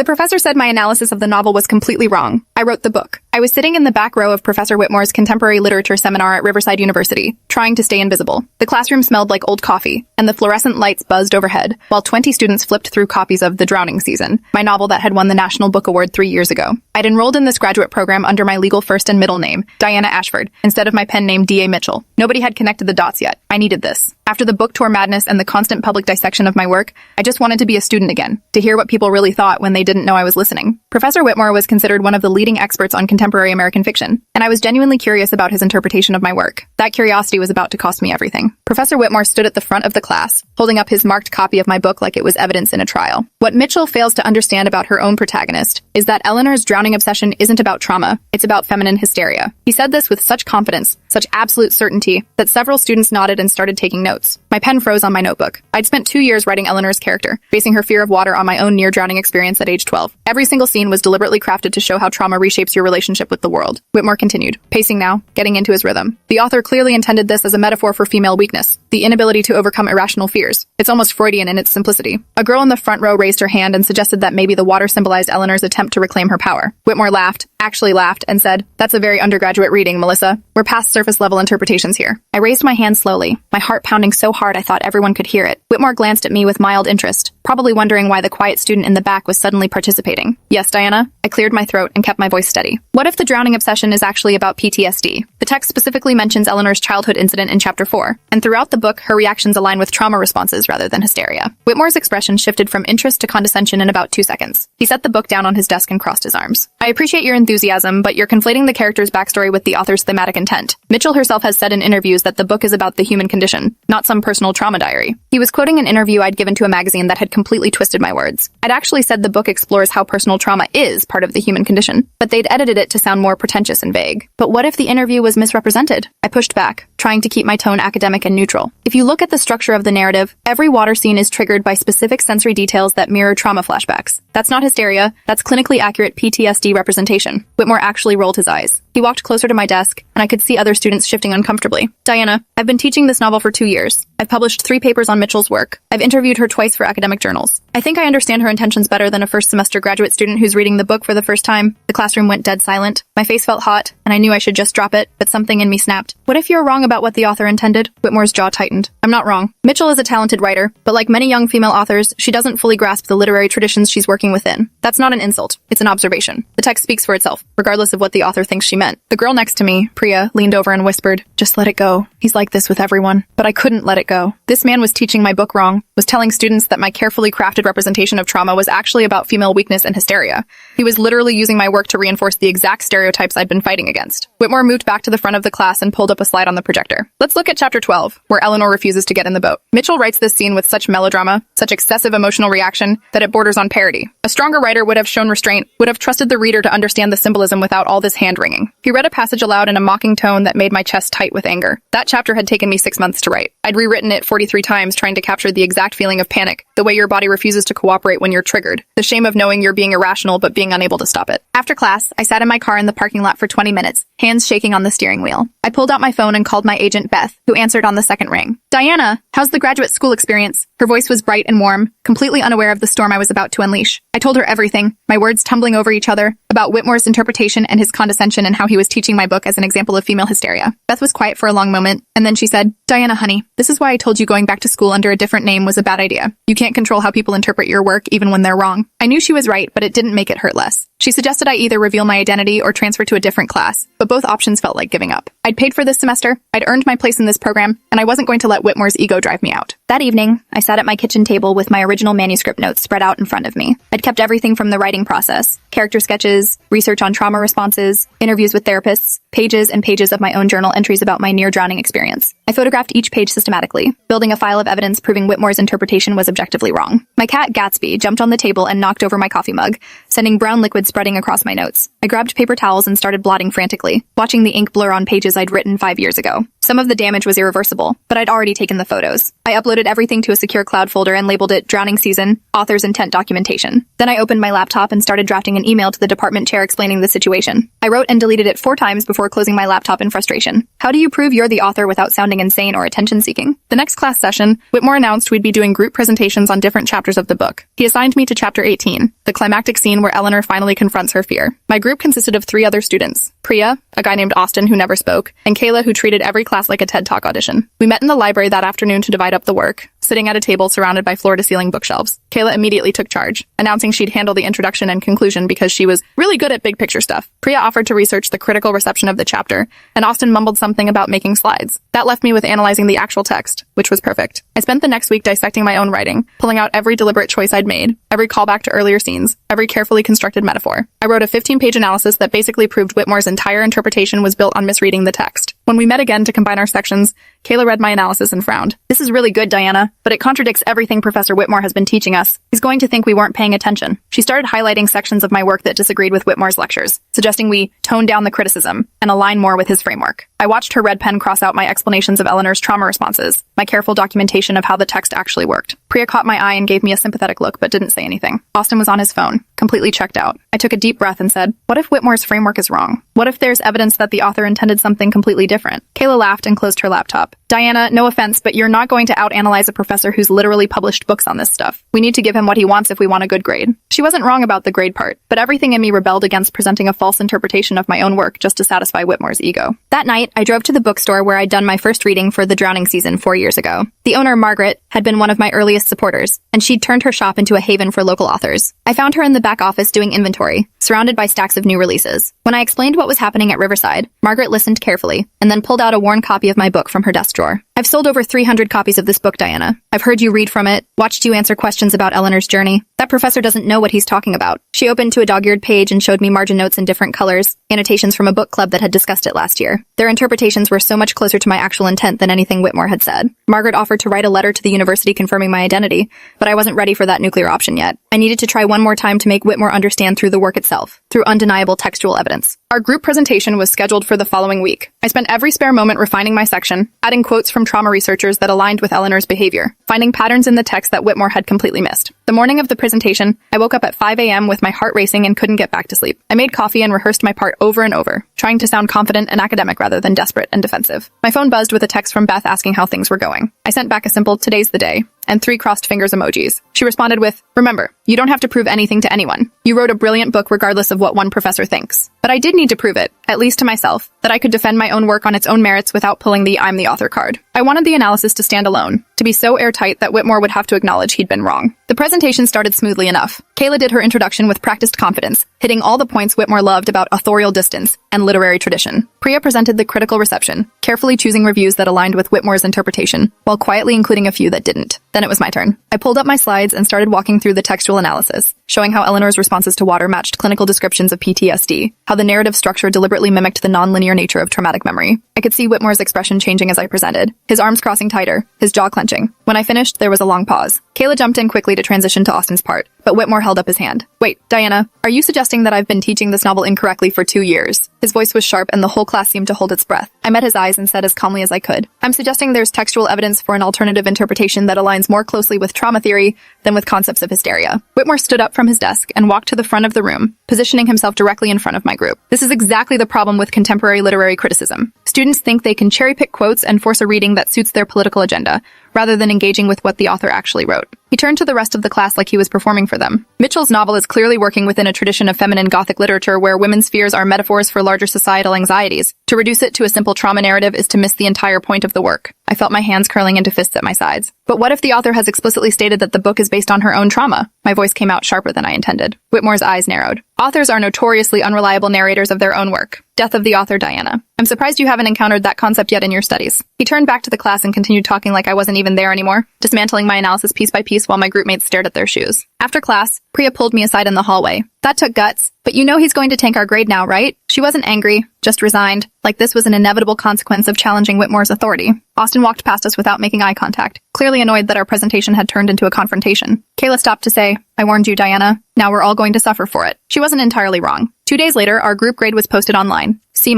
The professor said my analysis of the novel was completely wrong. I wrote the book. I was sitting in the back row of Professor Whitmore's contemporary literature seminar at Riverside University, trying to stay invisible. The classroom smelled like old coffee, and the fluorescent lights buzzed overhead, while 20 students flipped through copies of The Drowning Season, my novel that had won the National Book Award 3 years ago. I'd enrolled in this graduate program under my legal first and middle name, Diana Ashford, instead of my pen name D.A. Mitchell. Nobody had connected the dots yet. I needed this. After the book tour madness and the constant public dissection of my work, I just wanted to be a student again, to hear what people really thought when they didn't know I was listening. Professor Whitmore was considered one of the leading experts on contemporary American fiction, and I was genuinely curious about his interpretation of my work. That curiosity was about to cost me everything. Professor Whitmore stood at the front of the class, holding up his marked copy of my book like it was evidence in a trial. What Mitchell fails to understand about her own protagonist is that Eleanor's drowning obsession isn't about trauma, it's about feminine hysteria. He said this with such confidence, such absolute certainty, that several students nodded and started taking notes. My pen froze on my notebook. I'd spent 2 years writing Eleanor's character, basing her fear of water on my own near-drowning experience at age 12. Every single scene was deliberately crafted to show how trauma reshapes your relationship with the world. Whitmore continued, pacing now, getting into his rhythm. The author clearly intended this as a metaphor for female weakness, the inability to overcome irrational fears. It's almost Freudian in its simplicity. A girl in the front row raised her hand and suggested that maybe the water symbolized Eleanor's attempt to reclaim her power. Whitmore laughed, actually laughed, and said, "That's a very undergraduate reading, Melissa. We're past surface-level interpretations here." I raised my hand slowly, my heart pounding so hard I thought everyone could hear it. Whitmore glanced at me with mild interest, probably wondering why the quiet student in the back was suddenly participating. "Yes, Diana?" I cleared my throat and kept my voice steady. "What if the drowning obsession is actually about PTSD? The text specifically mentions Eleanor's childhood incident in Chapter 4, and throughout the book, her reactions align with trauma responses rather than hysteria." Whitmore's expression shifted from interest to condescension in about 2 seconds. He set the book down on his desk and crossed his arms. "I appreciate your enthusiasm, but you're conflating the character's backstory with the author's thematic intent. Mitchell herself has said in interviews that the book is about the human condition, not some personal trauma diary." He was quoting an interview I'd given to a magazine that had completely twisted my words. I'd actually said the book explores how personal trauma is part of the human condition, but they'd edited it to sound more pretentious and vague. But what if the interview was misrepresented? I pushed back, trying to keep my tone academic and neutral. If you look at the structure of the narrative, every water scene is triggered by specific sensory details that mirror trauma flashbacks. That's not hysteria, that's clinically accurate PTSD representation. Whitmore actually rolled his eyes. He walked closer to my desk, and I could see other students shifting uncomfortably. "Diana, I've been teaching this novel for 2 years. I've published 3 papers on Mitchell's work. I've interviewed her twice for academic journals. I think I understand her intentions better than a first-semester graduate student who's reading the book for the first time." The classroom went dead silent. My face felt hot, and I knew I should just drop it, but something in me snapped. "What if you're wrong about what the author intended?" Whitmore's jaw tightened. "I'm not wrong. Mitchell is a talented writer, but like many young female authors, she doesn't fully grasp the literary traditions she's working within. That's not an insult. It's an observation. The text speaks for itself, regardless of what the author thinks she meant." The girl next to me, Priya, leaned over and whispered, "Just let it go. He's like this with everyone." But I couldn't let it go. This man was teaching my book wrong, was telling students that my carefully crafted representation of trauma was actually about female weakness and hysteria. He was literally using my work to reinforce the exact stereotypes I'd been fighting against. Whitmore moved back to the front of the class and pulled up a slide on the projector. "Let's look at Chapter 12, where Eleanor refuses to get in the boat." Mitchell writes this scene with such melodrama, such excessive emotional reaction, that it borders on parody. A stronger writer would have shown restraint, would have trusted the reader to understand the symbolism without all this hand-wringing. He read a passage aloud in a mocking tone that made my chest tight with anger. That chapter had taken me 6 months to write. I'd rewritten it 43 times trying to capture the exact feeling of panic, the way your body refuses to cooperate when you're triggered, the shame of knowing you're being irrational but being unable to stop it. After class, I sat in my car in the parking lot for 20 minutes, hands shaking on the steering wheel. I pulled out my phone and called my agent, Beth, who answered on the second ring. "Diana, how's the graduate school experience?" Her voice was bright and warm, completely unaware of the storm I was about to unleash. I told her everything, my words tumbling over each other, about Whitmore's interpretation and his condescension and how he was teaching my book as an example of female hysteria. Beth was quiet for a long moment, and then she said, "Diana, honey, this is why I told you going back to school under a different name was a bad idea. You can't control how people interpret your work even when they're wrong." I knew she was right, but it didn't make it hurt less. She suggested I either reveal my identity or transfer to a different class, but both options felt like giving up. I'd paid for this semester, I'd earned my place in this program, and I wasn't going to let Whitmore's ego drive me out. That evening, I sat at my kitchen table with my original manuscript notes spread out in front of me. I'd kept everything from the writing process, character sketches, research on trauma responses, interviews with therapists, pages and pages of my own journal entries about my near-drowning experience. I photographed each page systematically, building a file of evidence proving Whitmore's interpretation was objectively wrong. My cat, Gatsby, jumped on the table and knocked over my coffee mug, sending brown liquid spreading across my notes. I grabbed paper towels and started blotting frantically, watching the ink blur on pages I'd written 5 years ago. Some of the damage was irreversible, but I'd already taken the photos. I uploaded everything to a secure cloud folder and labeled it Drowning Season, Author's Intent Documentation. Then I opened my laptop and started drafting an email to the department chair explaining the situation. I wrote and deleted it 4 times before closing my laptop in frustration. How do you prove you're the author without sounding insane or attention-seeking? The next class session, Whitmore announced we'd be doing group presentations on different chapters of the book. He assigned me to Chapter 18, the climactic scene where Eleanor finally confronts her fear. My group consisted of 3 other students: Priya, a guy named Austin who never spoke, and Kayla, who treated every class like a TED Talk audition. We met in the library that afternoon to divide up the work, sitting at a table surrounded by floor-to-ceiling bookshelves. Kayla immediately took charge, announcing she'd handle the introduction and conclusion because she was really good at big-picture stuff. Priya offered to research the critical reception of the chapter, and Austin mumbled something about making slides. That left me with analyzing the actual text, which was perfect. I spent the next week dissecting my own writing, pulling out every deliberate choice I'd made, every callback to earlier scenes, every carefully constructed metaphor. I wrote a 15-page analysis that basically proved Whitmore's entire interpretation was built on misreading the text. When we met again to combine our sections, Kayla read my analysis and frowned. "This is really good, Diana, but it contradicts everything Professor Whitmore has been teaching us. He's going to think we weren't paying attention." She started highlighting sections of my work that disagreed with Whitmore's lectures, suggesting we tone down the criticism and align more with his framework. I watched her red pen cross out my explanations of Eleanor's trauma responses, my careful documentation of how the text actually worked. Priya caught my eye and gave me a sympathetic look, but didn't say anything. Austin was on his phone, completely checked out. I took a deep breath and said, "What if Whitmore's framework is wrong? What if there's evidence that the author intended something completely different?" Kayla laughed and closed her laptop. "Diana, no offense, but you're not going to out-analyze a professor who's literally published books on this stuff. We need to give him what he wants if we want a good grade." She wasn't wrong about the grade part, but everything in me rebelled against presenting a false interpretation of my own work just to satisfy Whitmore's ego. That night, I drove to the bookstore where I'd done my first reading for The Drowning season 4 years ago. The owner, Margaret, had been one of my earliest supporters, and she'd turned her shop into a haven for local authors. I found her in the back office doing inventory, surrounded by stacks of new releases. When I explained what was happening at Riverside, Margaret listened carefully, and then pulled out a worn copy of my book from her desk drawer. "I've sold over 300 copies of this book, Diana. I've heard you read from it, watched you answer questions about Eleanor's journey. That professor doesn't know what he's talking about." She opened to a dog-eared page and showed me margin notes in different colors, annotations from a book club that had discussed it last year. Their interpretations were so much closer to my actual intent than anything Whitmore had said. Margaret offered to write a letter to the university confirming my identity, but I wasn't ready for that nuclear option yet. I needed to try one more time to make Whitmore understand through the work itself, through undeniable textual evidence. Our group presentation was scheduled for the following week. I spent every spare moment refining my section, adding quotes from trauma researchers that aligned with Eleanor's behavior, finding patterns in the text that Whitmore had completely missed. The morning of the presentation, I woke up at 5 a.m. with my heart racing and couldn't get back to sleep. I made coffee and rehearsed my part over and over, trying to sound confident and academic rather than desperate and defensive. My phone buzzed with a text from Beth asking how things were going. I sent back a simple "today's the day" and 3 crossed fingers emojis. She responded with, "Remember, you don't have to prove anything to anyone. You wrote a brilliant book regardless of what one professor thinks." But I did need to prove it, at least to myself, that I could defend my own work on its own merits without pulling the "I'm the author" card. I wanted the analysis to stand alone, to be so airtight that Whitmore would have to acknowledge he'd been wrong. The presentation started smoothly enough. Kayla did her introduction with practiced confidence, hitting all the points Whitmore loved about authorial distance and literary tradition. Priya presented the critical reception, carefully choosing reviews that aligned with Whitmore's interpretation, while quietly including a few that didn't. Then it was my turn. I pulled up my slides and started walking through the textual analysis, showing how Eleanor's responses to water matched clinical descriptions of PTSD, how the narrative structure deliberately mimicked the non-linear nature of traumatic memory. I could see Whitmore's expression changing as I presented, his arms crossing tighter, his jaw clenching. When I finished, there was a long pause. Kayla jumped in quickly to transition to Austin's part, but Whitmore held up his hand. "Wait, Diana, are you suggesting that I've been teaching this novel incorrectly for 2 years? His voice was sharp and the whole class seemed to hold its breath. I met his eyes and said as calmly as I could, "I'm suggesting there's textual evidence for an alternative interpretation that aligns more closely with trauma theory than with concepts of hysteria." Whitmore stood up from his desk and walked to the front of the room, positioning himself directly in front of my group. "This is exactly the problem with contemporary literary criticism. Students think they can cherry-pick quotes and force a reading that suits their political agenda, rather than engaging with what the author actually wrote." He turned to the rest of the class like he was performing for them. "Mitchell's novel is clearly working within a tradition of feminine Gothic literature where women's fears are metaphors for larger societal anxieties. To reduce it to a simple trauma narrative is to miss the entire point of the work." I felt my hands curling into fists at my sides. "But what if the author has explicitly stated that the book is based on her own trauma?" My voice came out sharper than I intended. Whitmore's eyes narrowed. "Authors are notoriously unreliable narrators of their own work. Death of the author, Diana. I'm surprised you haven't encountered that concept yet in your studies." He turned back to the class and continued talking like I wasn't even there anymore, dismantling my analysis piece by piece while my groupmates stared at their shoes. After class, Priya pulled me aside in the hallway. "That took guts, but you know he's going to tank our grade now, right?" She wasn't angry, just resigned, like this was an inevitable consequence of challenging Whitmore's authority. Austin walked past us without making eye contact, clearly annoyed that our presentation had turned into a confrontation. Kayla stopped to say, "I warned you, Diana. Now we're all going to suffer for it." She wasn't entirely wrong. 2 days later, our group grade was posted online, C-.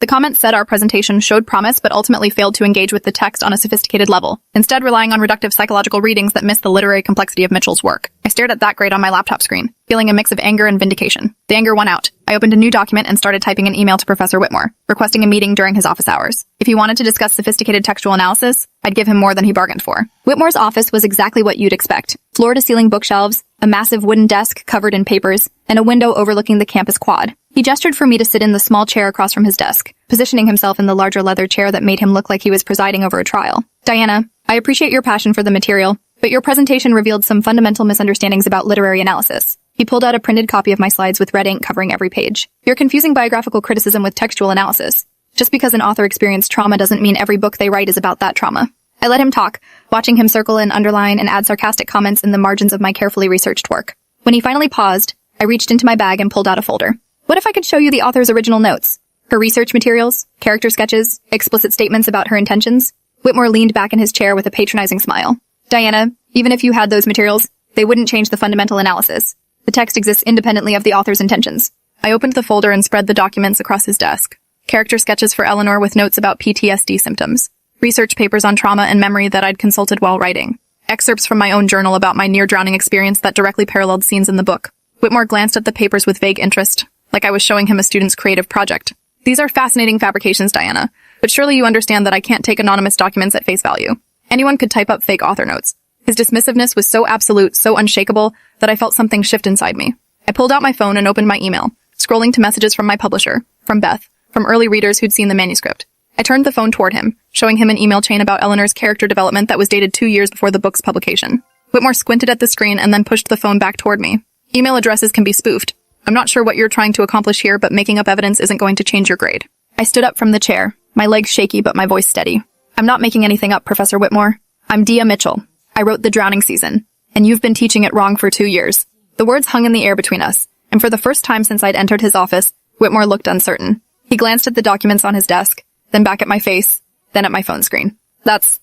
The comments said our presentation showed promise but ultimately failed to engage with the text on a sophisticated level, instead relying on reductive psychological readings that missed the literary complexity of Mitchell's work. I stared at that grade on my laptop screen, feeling a mix of anger and vindication. The anger won out. I opened a new document and started typing an email to Professor Whitmore, requesting a meeting during his office hours. If he wanted to discuss sophisticated textual analysis, I'd give him more than he bargained for. Whitmore's office was exactly what you'd expect. Floor-to-ceiling bookshelves, a massive wooden desk covered in papers, and a window overlooking the campus quad. He gestured for me to sit in the small chair across from his desk, positioning himself in the larger leather chair that made him look like he was presiding over a trial. Diana, I appreciate your passion for the material, but your presentation revealed some fundamental misunderstandings about literary analysis. He pulled out a printed copy of my slides with red ink covering every page. You're confusing biographical criticism with textual analysis. Just because an author experienced trauma doesn't mean every book they write is about that trauma. I let him talk, watching him circle and underline and add sarcastic comments in the margins of my carefully researched work. When he finally paused, I reached into my bag and pulled out a folder. What if I could show you the author's original notes? Her research materials, character sketches, explicit statements about her intentions? Whitmore leaned back in his chair with a patronizing smile. Diana, even if you had those materials, they wouldn't change the fundamental analysis. The text exists independently of the author's intentions. I opened the folder and spread the documents across his desk. Character sketches for Eleanor with notes about PTSD symptoms. Research papers on trauma and memory that I'd consulted while writing. Excerpts from my own journal about my near-drowning experience that directly paralleled scenes in the book. Whitmore glanced at the papers with vague interest, like I was showing him a student's creative project. These are fascinating fabrications, Diana, but surely you understand that I can't take anonymous documents at face value. Anyone could type up fake author notes. His dismissiveness was so absolute, so unshakable, that I felt something shift inside me. I pulled out my phone and opened my email, scrolling to messages from my publisher, from Beth, from early readers who'd seen the manuscript. I turned the phone toward him, showing him an email chain about Eleanor's character development that was dated 2 years before the book's publication. Whitmore squinted at the screen and then pushed the phone back toward me. Email addresses can be spoofed. I'm not sure what you're trying to accomplish here, but making up evidence isn't going to change your grade. I stood up from the chair, my legs shaky but my voice steady. I'm not making anything up, Professor Whitmore. I'm Dia Mitchell. I wrote The Drowning Season, and you've been teaching it wrong for 2 years. The words hung in the air between us, and for the first time since I'd entered his office, Whitmore looked uncertain. He glanced at the documents on his desk, then back at my face, then at my phone screen. That's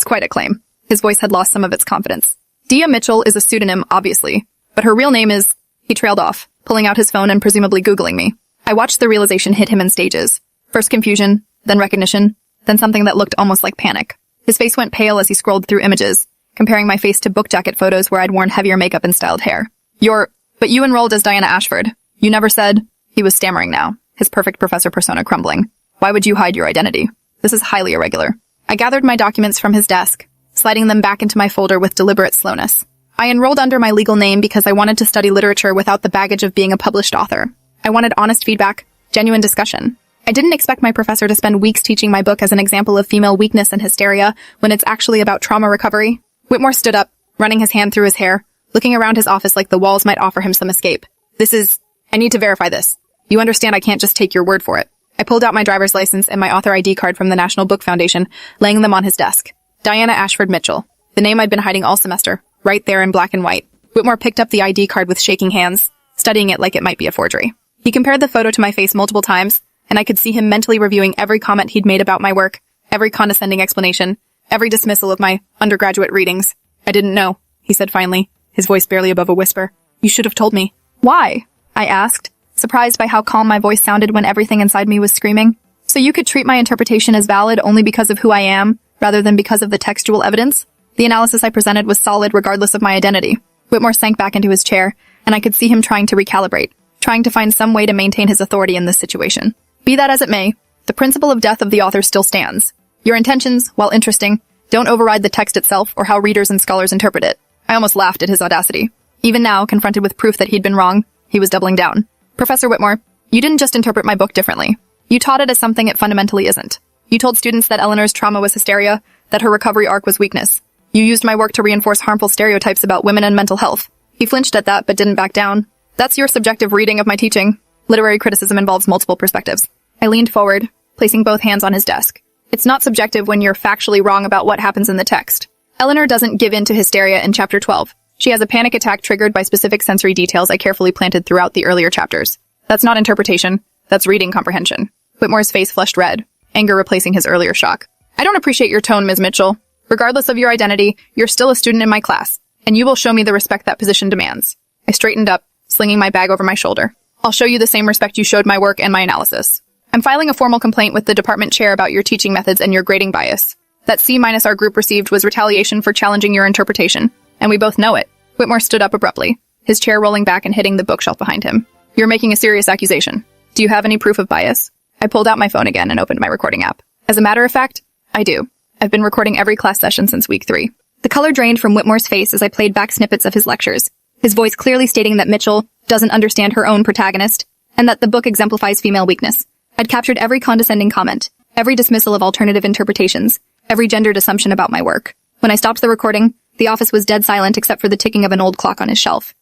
quite a claim. His voice had lost some of its confidence. Dia Mitchell is a pseudonym, obviously, but her real name is... He trailed off, pulling out his phone and presumably Googling me. I watched the realization hit him in stages. First confusion, then recognition, then something that looked almost like panic. His face went pale as he scrolled through images, comparing my face to book jacket photos where I'd worn heavier makeup and styled hair. But you enrolled as Diana Ashford. You never said... He was stammering now, his perfect professor persona crumbling. Why would you hide your identity? This is highly irregular. I gathered my documents from his desk, sliding them back into my folder with deliberate slowness. I enrolled under my legal name because I wanted to study literature without the baggage of being a published author. I wanted honest feedback, genuine discussion. I didn't expect my professor to spend weeks teaching my book as an example of female weakness and hysteria when it's actually about trauma recovery. Whitmore stood up, running his hand through his hair, looking around his office like the walls might offer him some escape. I need to verify this. You understand I can't just take your word for it. I pulled out my driver's license and my author ID card from the National Book Foundation, laying them on his desk. Diana Ashford Mitchell, the name I'd been hiding all semester, right there in black and white. Whitmore picked up the ID card with shaking hands, studying it like it might be a forgery. He compared the photo to my face multiple times, and I could see him mentally reviewing every comment he'd made about my work, every condescending explanation, every dismissal of my undergraduate readings. I didn't know, he said finally, his voice barely above a whisper. You should have told me. Why? I asked, surprised by how calm my voice sounded when everything inside me was screaming. So you could treat my interpretation as valid only because of who I am, rather than because of the textual evidence? The analysis I presented was solid regardless of my identity. Whitmore sank back into his chair, and I could see him trying to recalibrate, trying to find some way to maintain his authority in this situation. Be that as it may, the principle of death of the author still stands. Your intentions, while interesting, don't override the text itself or how readers and scholars interpret it. I almost laughed at his audacity. Even now, confronted with proof that he'd been wrong, he was doubling down. Professor Whitmore, you didn't just interpret my book differently. You taught it as something it fundamentally isn't. You told students that Eleanor's trauma was hysteria, that her recovery arc was weakness. You used my work to reinforce harmful stereotypes about women and mental health. He flinched at that but didn't back down. That's your subjective reading of my teaching. Literary criticism involves multiple perspectives. I leaned forward, placing both hands on his desk. It's not subjective when you're factually wrong about what happens in the text. Eleanor doesn't give in to hysteria in chapter 12. She has a panic attack triggered by specific sensory details I carefully planted throughout the earlier chapters. That's not interpretation. That's reading comprehension. Whitmore's face flushed red, anger replacing his earlier shock. I don't appreciate your tone, Ms. Mitchell. Regardless of your identity, you're still a student in my class, and you will show me the respect that position demands. I straightened up, slinging my bag over my shoulder. I'll show you the same respect you showed my work and my analysis. I'm filing a formal complaint with the department chair about your teaching methods and your grading bias. That C- our group received was retaliation for challenging your interpretation, and we both know it. Whitmore stood up abruptly, his chair rolling back and hitting the bookshelf behind him. You're making a serious accusation. Do you have any proof of bias? I pulled out my phone again and opened my recording app. As a matter of fact, I do. I've been recording every class session since week 3. The color drained from Whitmore's face as I played back snippets of his lectures, his voice clearly stating that Mitchell doesn't understand her own protagonist, and that the book exemplifies female weakness. I'd captured every condescending comment, every dismissal of alternative interpretations, every gendered assumption about my work. When I stopped the recording, the office was dead silent except for the ticking of an old clock on his shelf.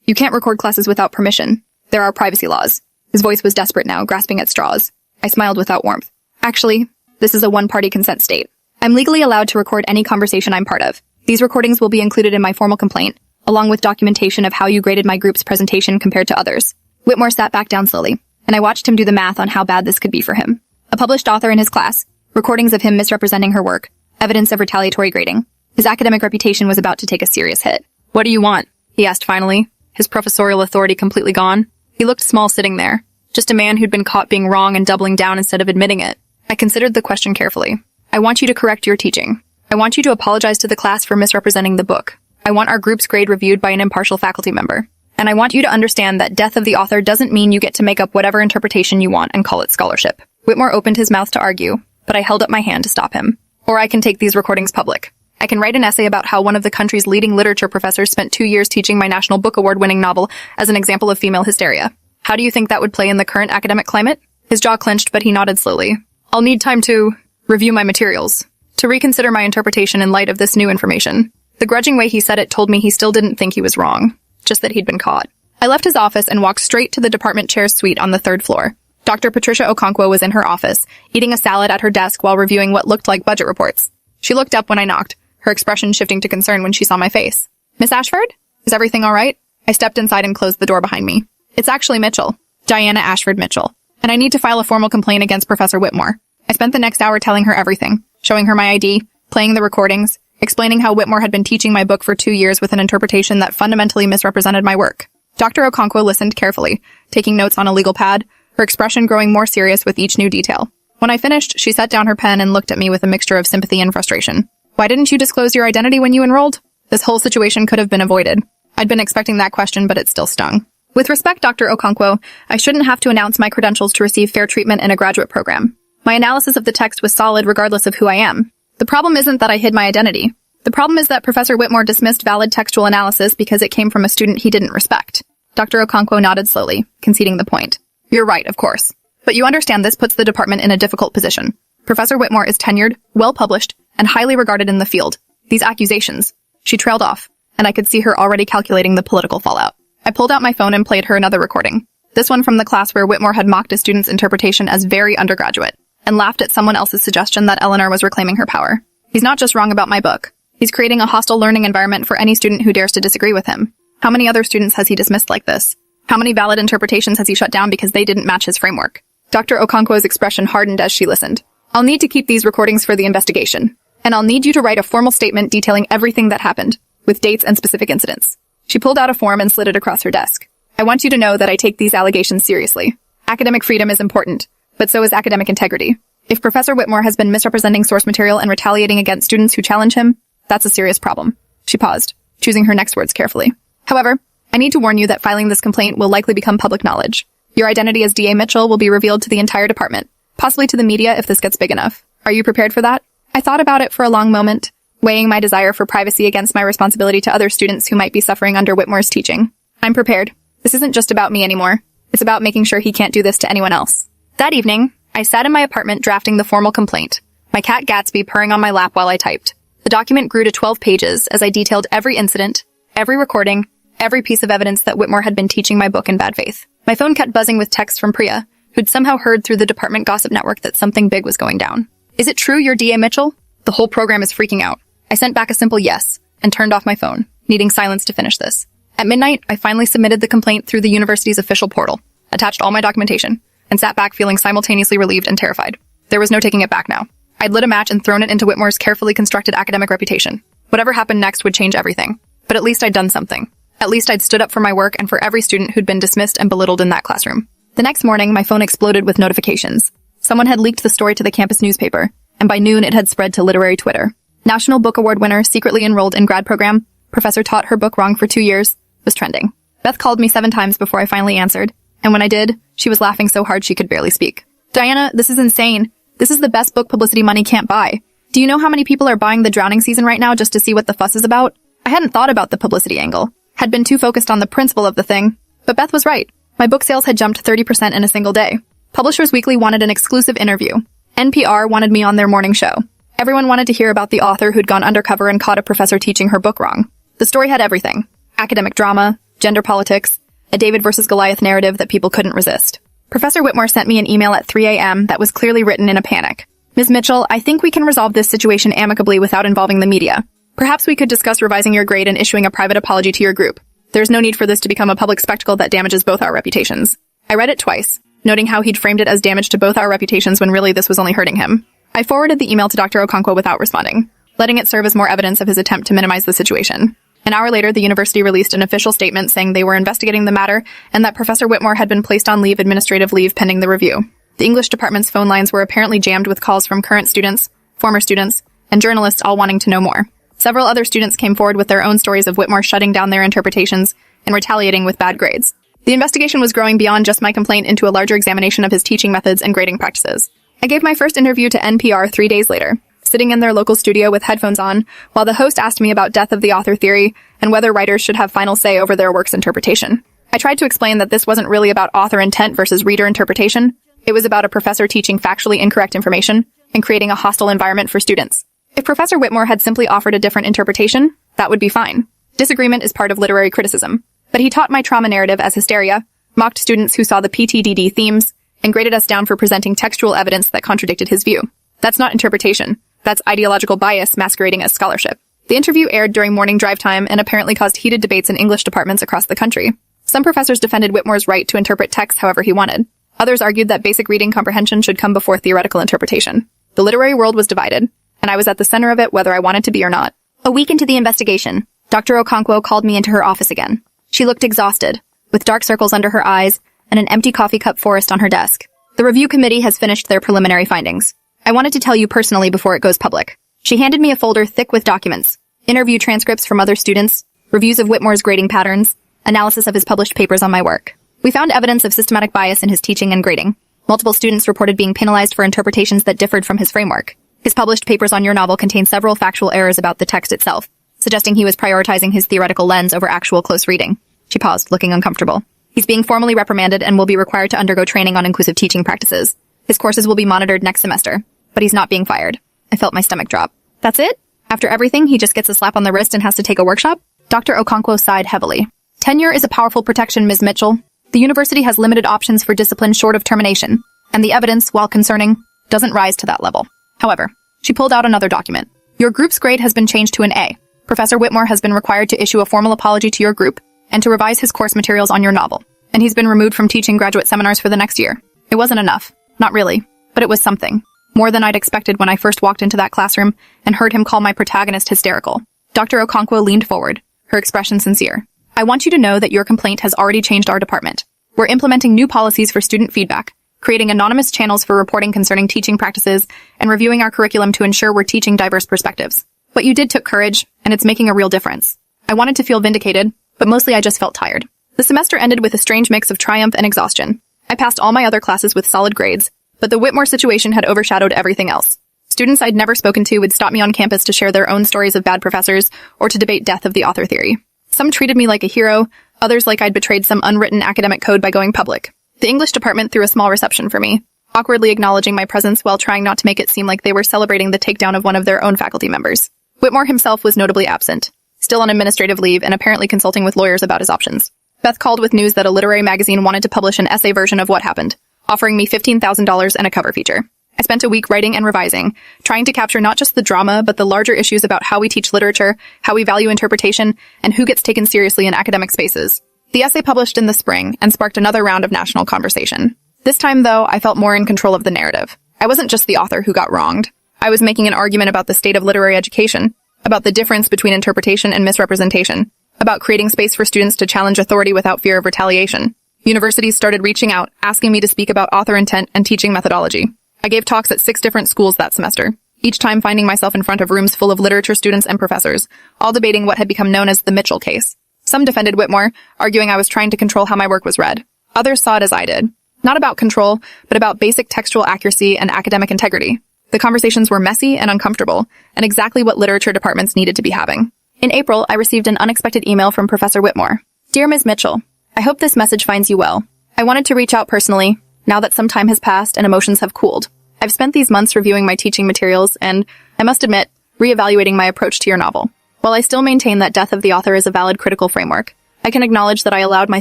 You can't record classes without permission. There are privacy laws. His voice was desperate now, grasping at straws. I smiled without warmth. Actually, this is a one-party consent state. I'm legally allowed to record any conversation I'm part of. These recordings will be included in my formal complaint, along with documentation of how you graded my group's presentation compared to others. Whitmore sat back down slowly, and I watched him do the math on how bad this could be for him. A published author in his class, recordings of him misrepresenting her work, evidence of retaliatory grading. His academic reputation was about to take a serious hit. "What do you want?" he asked finally, his professorial authority completely gone. He looked small sitting there, just a man who'd been caught being wrong and doubling down instead of admitting it. I considered the question carefully. "I want you to correct your teaching. I want you to apologize to the class for misrepresenting the book. I want our group's grade reviewed by an impartial faculty member. And I want you to understand that death of the author doesn't mean you get to make up whatever interpretation you want and call it scholarship." Whitmore opened his mouth to argue, but I held up my hand to stop him. "Or I can take these recordings public. I can write an essay about how one of the country's leading literature professors spent 2 years teaching my National Book Award-winning novel as an example of female hysteria. How do you think that would play in the current academic climate?" His jaw clenched, but he nodded slowly. "I'll need time to review my materials, to reconsider my interpretation in light of this new information." The grudging way he said it told me he still didn't think he was wrong, just that he'd been caught. I left his office and walked straight to the department chair's suite on the 3rd floor. Dr. Patricia Okonkwo was in her office, eating a salad at her desk while reviewing what looked like budget reports. She looked up when I knocked, her expression shifting to concern when she saw my face. "Miss Ashford? Is everything all right?" I stepped inside and closed the door behind me. "It's actually Mitchell, Diana Ashford Mitchell, and I need to file a formal complaint against Professor Whitmore." I spent the next hour telling her everything, showing her my ID, playing the recordings, explaining how Whitmore had been teaching my book for 2 years with an interpretation that fundamentally misrepresented my work. Dr. Okonkwo listened carefully, taking notes on a legal pad, her expression growing more serious with each new detail. When I finished, she set down her pen and looked at me with a mixture of sympathy and frustration. "Why didn't you disclose your identity when you enrolled?" This whole situation could have been avoided. I'd been expecting that question, but it still stung. "With respect, Dr. Okonkwo, I shouldn't have to announce my credentials to receive fair treatment in a graduate program. My analysis of the text was solid regardless of who I am. The problem isn't that I hid my identity. The problem is that Professor Whitmore dismissed valid textual analysis because it came from a student he didn't respect." Dr. Okonkwo nodded slowly, conceding the point. "You're right, of course. But you understand this puts the department in a difficult position. Professor Whitmore is tenured, well-published, and highly regarded in the field. These accusations..." She trailed off, and I could see her already calculating the political fallout. I pulled out my phone and played her another recording. This one from the class where Whitmore had mocked a student's interpretation as very undergraduate, and laughed at someone else's suggestion that Eleanor was reclaiming her power. He's not just wrong about my book. He's creating a hostile learning environment for any student who dares to disagree with him. How many other students has he dismissed like this? How many valid interpretations has he shut down because they didn't match his framework? Dr. Okonkwo's expression hardened as she listened. "I'll need to keep these recordings for the investigation. And I'll need you to write a formal statement detailing everything that happened, with dates and specific incidents." She pulled out a form and slid it across her desk. "I want you to know that I take these allegations seriously. Academic freedom is important, but so is academic integrity. If Professor Whitmore has been misrepresenting source material and retaliating against students who challenge him, that's a serious problem." She paused, choosing her next words carefully. "However, I need to warn you that filing this complaint will likely become public knowledge. Your identity as D.A. Mitchell will be revealed to the entire department, possibly to the media if this gets big enough. Are you prepared for that?" I thought about it for a long moment, weighing my desire for privacy against my responsibility to other students who might be suffering under Whitmore's teaching. "I'm prepared. This isn't just about me anymore. It's about making sure he can't do this to anyone else." That evening, I sat in my apartment drafting the formal complaint, my cat Gatsby purring on my lap while I typed. The document grew to 12 pages as I detailed every incident, every recording, every piece of evidence that Whitmore had been teaching my book in bad faith. My phone kept buzzing with texts from Priya, who'd somehow heard through the department gossip network that something big was going down. "Is it true you're D.A. Mitchell? The whole program is freaking out." I sent back a simple yes, and turned off my phone, needing silence to finish this. At midnight, I finally submitted the complaint through the university's official portal, attached all my documentation, and sat back feeling simultaneously relieved and terrified. There was no taking it back now. I'd lit a match and thrown it into Whitmore's carefully constructed academic reputation. Whatever happened next would change everything. But at least I'd done something. At least I'd stood up for my work and for every student who'd been dismissed and belittled in that classroom. The next morning, my phone exploded with notifications. Someone had leaked the story to the campus newspaper, and by noon it had spread to literary Twitter. National Book Award winner, secretly enrolled in grad program, professor taught her book wrong for 2 years, was trending. Beth called me 7 times before I finally answered, and when I did, she was laughing so hard she could barely speak. "Diana, this is insane. This is the best book publicity money can't buy. Do you know how many people are buying the drowning season right now just to see what the fuss is about? I hadn't thought about the publicity angle. Had been too focused on the principle of the thing. But Beth was right. My book sales had jumped 30% in a single day. Publishers Weekly wanted an exclusive interview. NPR wanted me on their morning show. Everyone wanted to hear about the author who'd gone undercover and caught a professor teaching her book wrong. The story had everything. Academic drama, gender politics, a David versus Goliath narrative that people couldn't resist. Professor Whitmore sent me an email at 3 a.m. that was clearly written in a panic. Ms. Mitchell, I think we can resolve this situation amicably without involving the media. Perhaps we could discuss revising your grade and issuing a private apology to your group. There's no need for this to become a public spectacle that damages both our reputations. I read it twice, noting how he'd framed it as damage to both our reputations when really this was only hurting him. I forwarded the email to Dr. Okonkwo without responding, letting it serve as more evidence of his attempt to minimize the situation. An hour later, the university released an official statement saying they were investigating the matter and that Professor Whitmore had been placed on administrative leave pending the review. The English department's phone lines were apparently jammed with calls from current students, former students, and journalists all wanting to know more. Several other students came forward with their own stories of Whitmore shutting down their interpretations and retaliating with bad grades. The investigation was growing beyond just my complaint into a larger examination of his teaching methods and grading practices. I gave my first interview to NPR 3 days later, sitting in their local studio with headphones on, while the host asked me about death of the author theory and whether writers should have final say over their work's interpretation. I tried to explain that this wasn't really about author intent versus reader interpretation. It was about a professor teaching factually incorrect information and creating a hostile environment for students. If Professor Whitmore had simply offered a different interpretation, that would be fine. Disagreement is part of literary criticism. But he taught my trauma narrative as hysteria, mocked students who saw the PTDD themes, and graded us down for presenting textual evidence that contradicted his view. That's not interpretation. That's ideological bias masquerading as scholarship. The interview aired during morning drive time and apparently caused heated debates in English departments across the country. Some professors defended Whitmore's right to interpret text however he wanted. Others argued that basic reading comprehension should come before theoretical interpretation. The literary world was divided, and I was at the center of it whether I wanted to be or not. A week into the investigation, Dr. Okonkwo called me into her office again. She looked exhausted, with dark circles under her eyes and an empty coffee cup forest on her desk. The review committee has finished their preliminary findings. I wanted to tell you personally before it goes public. She handed me a folder thick with documents, interview transcripts from other students, reviews of Whitmore's grading patterns, analysis of his published papers on my work. We found evidence of systematic bias in his teaching and grading. Multiple students reported being penalized for interpretations that differed from his framework. His published papers on your novel contain several factual errors about the text itself, suggesting he was prioritizing his theoretical lens over actual close reading. She paused, looking uncomfortable. He's being formally reprimanded and will be required to undergo training on inclusive teaching practices. His courses will be monitored next semester, but he's not being fired. I felt my stomach drop. That's it? After everything, he just gets a slap on the wrist and has to take a workshop? Dr. Okonkwo sighed heavily. Tenure is a powerful protection, Ms. Mitchell. The university has limited options for discipline short of termination, and the evidence, while concerning, doesn't rise to that level. However, she pulled out another document. Your group's grade has been changed to an A. Professor Whitmore has been required to issue a formal apology to your group and to revise his course materials on your novel, and he's been removed from teaching graduate seminars for the next year. It wasn't enough. Not really. But it was something. More than I'd expected when I first walked into that classroom and heard him call my protagonist hysterical. Dr. Okonkwo leaned forward, her expression sincere. I want you to know that your complaint has already changed our department. We're implementing new policies for student feedback, creating anonymous channels for reporting concerning teaching practices, and reviewing our curriculum to ensure we're teaching diverse perspectives. What you did took courage, and it's making a real difference. I wanted to feel vindicated, but mostly I just felt tired. The semester ended with a strange mix of triumph and exhaustion. I passed all my other classes with solid grades, but the Whitmore situation had overshadowed everything else. Students I'd never spoken to would stop me on campus to share their own stories of bad professors or to debate death of the author theory. Some treated me like a hero, others like I'd betrayed some unwritten academic code by going public. The English department threw a small reception for me, awkwardly acknowledging my presence while trying not to make it seem like they were celebrating the takedown of one of their own faculty members. Whitmore himself was notably absent, still on administrative leave and apparently consulting with lawyers about his options. Beth called with news that a literary magazine wanted to publish an essay version of what happened, offering me $15,000 and a cover feature. I spent a week writing and revising, trying to capture not just the drama, but the larger issues about how we teach literature, how we value interpretation, and who gets taken seriously in academic spaces. The essay published in the spring and sparked another round of national conversation. This time, though, I felt more in control of the narrative. I wasn't just the author who got wronged. I was making an argument about the state of literary education, about the difference between interpretation and misrepresentation, about creating space for students to challenge authority without fear of retaliation. Universities started reaching out, asking me to speak about author intent and teaching methodology. I gave talks at 6 different schools that semester, each time finding myself in front of rooms full of literature students and professors, all debating what had become known as the Mitchell case. Some defended Whitmore, arguing I was trying to control how my work was read. Others saw it as I did. Not about control, but about basic textual accuracy and academic integrity. The conversations were messy and uncomfortable, and exactly what literature departments needed to be having. In April, I received an unexpected email from Professor Whitmore. Dear Ms. Mitchell, I hope this message finds you well. I wanted to reach out personally, now that some time has passed and emotions have cooled. I've spent these months reviewing my teaching materials and, I must admit, reevaluating my approach to your novel. While I still maintain that death of the author is a valid critical framework, I can acknowledge that I allowed my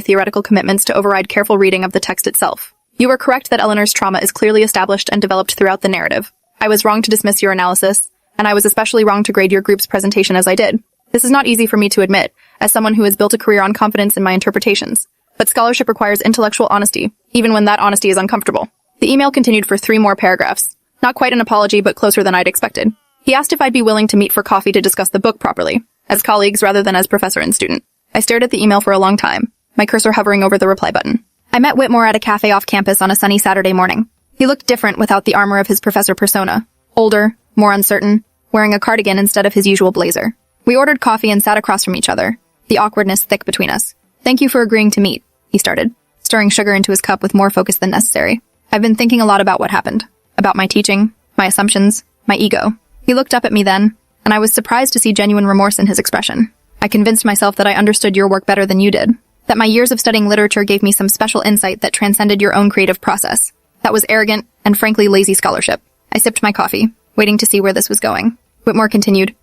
theoretical commitments to override careful reading of the text itself. You were correct that Eleanor's trauma is clearly established and developed throughout the narrative. I was wrong to dismiss your analysis, and I was especially wrong to grade your group's presentation as I did. This is not easy for me to admit, as someone who has built a career on confidence in my interpretations. But scholarship requires intellectual honesty, even when that honesty is uncomfortable. The email continued for 3 more paragraphs. Not quite an apology, but closer than I'd expected. He asked if I'd be willing to meet for coffee to discuss the book properly, as colleagues rather than as professor and student. I stared at the email for a long time, my cursor hovering over the reply button. I met Whitmore at a cafe off campus on a sunny Saturday morning. He looked different without the armor of his professor persona. Older, more uncertain, wearing a cardigan instead of his usual blazer. We ordered coffee and sat across from each other, the awkwardness thick between us. Thank you for agreeing to meet, he started, stirring sugar into his cup with more focus than necessary. I've been thinking a lot about what happened. About my teaching, my assumptions, my ego. He looked up at me then, and I was surprised to see genuine remorse in his expression. I convinced myself that I understood your work better than you did. That my years of studying literature gave me some special insight that transcended your own creative process. That was arrogant and frankly lazy scholarship. I sipped my coffee, waiting to see where this was going. Whitmore continued.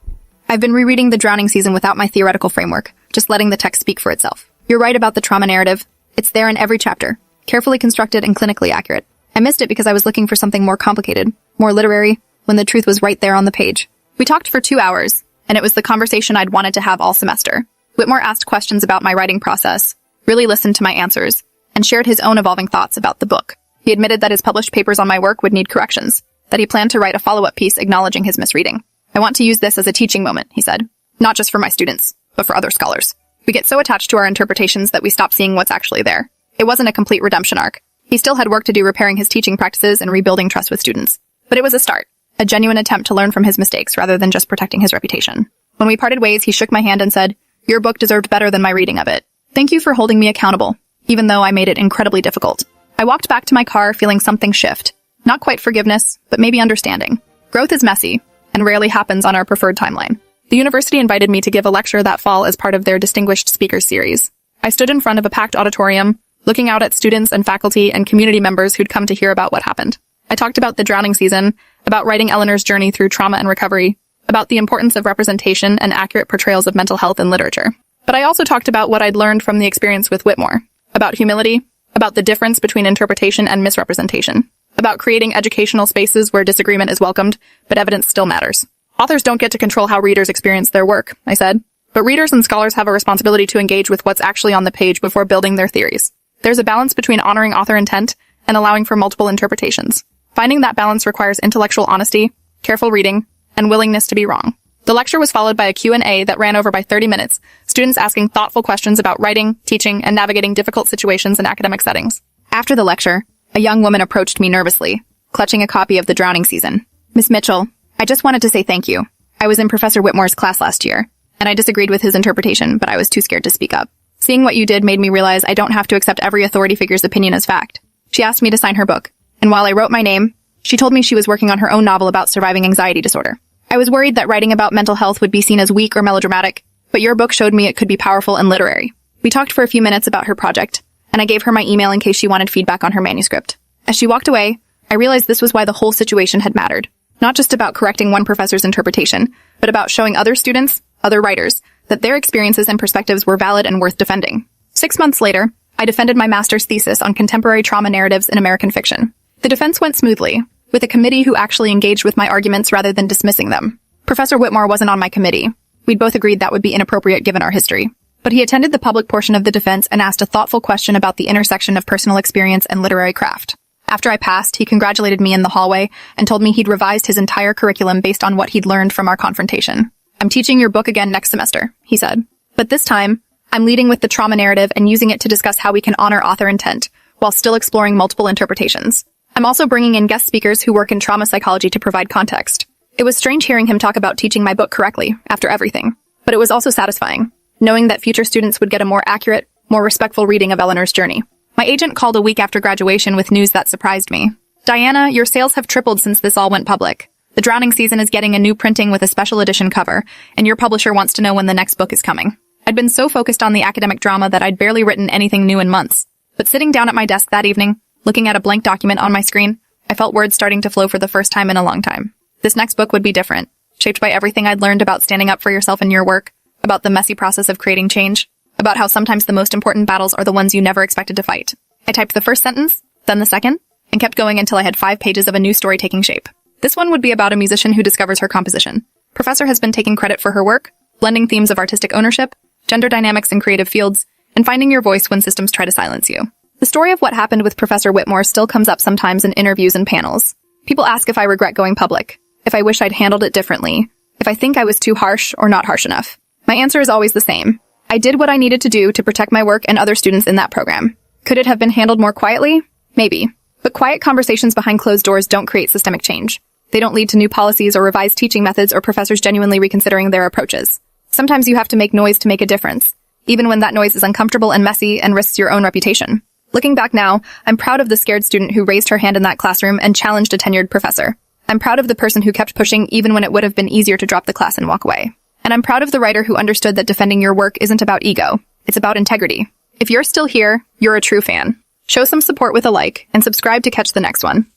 I've been rereading The Drowning Season without my theoretical framework, just letting the text speak for itself. You're right about the trauma narrative. It's there in every chapter, carefully constructed and clinically accurate. I missed it because I was looking for something more complicated, more literary, when the truth was right there on the page. We talked for 2 hours, and it was the conversation I'd wanted to have all semester. Whitmore asked questions about my writing process, really listened to my answers, and shared his own evolving thoughts about the book. He admitted that his published papers on my work would need corrections, that he planned to write a follow-up piece acknowledging his misreading. I want to use this as a teaching moment, he said. Not just for my students, but for other scholars. We get so attached to our interpretations that we stop seeing what's actually there. It wasn't a complete redemption arc. He still had work to do repairing his teaching practices and rebuilding trust with students. But it was a start, a genuine attempt to learn from his mistakes rather than just protecting his reputation. When we parted ways, he shook my hand and said, "Your book deserved better than my reading of it. Thank you for holding me accountable, even though I made it incredibly difficult." I walked back to my car feeling something shift. Not quite forgiveness, but maybe understanding. Growth is messy, and rarely happens on our preferred timeline. The university invited me to give a lecture that fall as part of their Distinguished Speakers series. I stood in front of a packed auditorium, looking out at students and faculty and community members who'd come to hear about what happened. I talked about The Drowning Season, about writing Eleanor's journey through trauma and recovery, about the importance of representation and accurate portrayals of mental health in literature. But I also talked about what I'd learned from the experience with Whitmore, about humility, about the difference between interpretation and misrepresentation, about creating educational spaces where disagreement is welcomed, but evidence still matters. Authors don't get to control how readers experience their work, I said, but readers and scholars have a responsibility to engage with what's actually on the page before building their theories. There's a balance between honoring author intent and allowing for multiple interpretations. Finding that balance requires intellectual honesty, careful reading, and willingness to be wrong. The lecture was followed by a Q&A that ran over by 30 minutes, students asking thoughtful questions about writing, teaching, and navigating difficult situations in academic settings. After the lecture, a young woman approached me nervously, clutching a copy of The Drowning Season. "Miss Mitchell, I just wanted to say thank you. I was in Professor Whitmore's class last year, and I disagreed with his interpretation, but I was too scared to speak up. Seeing what you did made me realize I don't have to accept every authority figure's opinion as fact." She asked me to sign her book, and while I wrote my name, she told me she was working on her own novel about surviving anxiety disorder. I was worried that writing about mental health would be seen as weak or melodramatic, but your book showed me it could be powerful and literary. We talked for a few minutes about her project, and I gave her my email in case she wanted feedback on her manuscript. As she walked away, I realized this was why the whole situation had mattered. Not just about correcting one professor's interpretation, but about showing other students, other writers, that their experiences and perspectives were valid and worth defending. 6 months later, I defended my master's thesis on contemporary trauma narratives in American fiction. The defense went smoothly, with a committee who actually engaged with my arguments rather than dismissing them. Professor Whitmore wasn't on my committee. We'd both agreed that would be inappropriate given our history. But he attended the public portion of the defense and asked a thoughtful question about the intersection of personal experience and literary craft. After I passed, he congratulated me in the hallway and told me he'd revised his entire curriculum based on what he'd learned from our confrontation. "I'm teaching your book again next semester," he said. "But this time, I'm leading with the trauma narrative and using it to discuss how we can honor author intent, while still exploring multiple interpretations. I'm also bringing in guest speakers who work in trauma psychology to provide context." It was strange hearing him talk about teaching my book correctly, after everything. But it was also satisfying, knowing that future students would get a more accurate, more respectful reading of Eleanor's journey. My agent called a week after graduation with news that surprised me. "Diana, your sales have tripled since this all went public. The Drowning season is getting a new printing with a special edition cover, and your publisher wants to know when the next book is coming. I'd been so focused on the academic drama that I'd barely written anything new in months. But sitting down at my desk that evening, looking at a blank document on my screen, I felt words starting to flow for the first time in a long time. This next book would be different, shaped by everything I'd learned about standing up for yourself in your work, about the messy process of creating change, about how sometimes the most important battles are the ones you never expected to fight. I typed the first sentence, then the second, and kept going until I had 5 pages of a new story taking shape. This one would be about a musician who discovers her composition. Professor has been taking credit for her work, blending themes of artistic ownership, gender dynamics in creative fields, and finding your voice when systems try to silence you. The story of what happened with Professor Whitmore still comes up sometimes in interviews and panels. People ask if I regret going public, if I wish I'd handled it differently, if I think I was too harsh or not harsh enough. My answer is always the same. I did what I needed to do to protect my work and other students in that program. Could it have been handled more quietly? Maybe. But quiet conversations behind closed doors don't create systemic change. They don't lead to new policies or revised teaching methods or professors genuinely reconsidering their approaches. Sometimes you have to make noise to make a difference, even when that noise is uncomfortable and messy and risks your own reputation. Looking back now, I'm proud of the scared student who raised her hand in that classroom and challenged a tenured professor. I'm proud of the person who kept pushing even when it would have been easier to drop the class and walk away. And I'm proud of the writer who understood that defending your work isn't about ego. It's about integrity. If you're still here, you're a true fan. Show some support with a like and subscribe to catch the next one.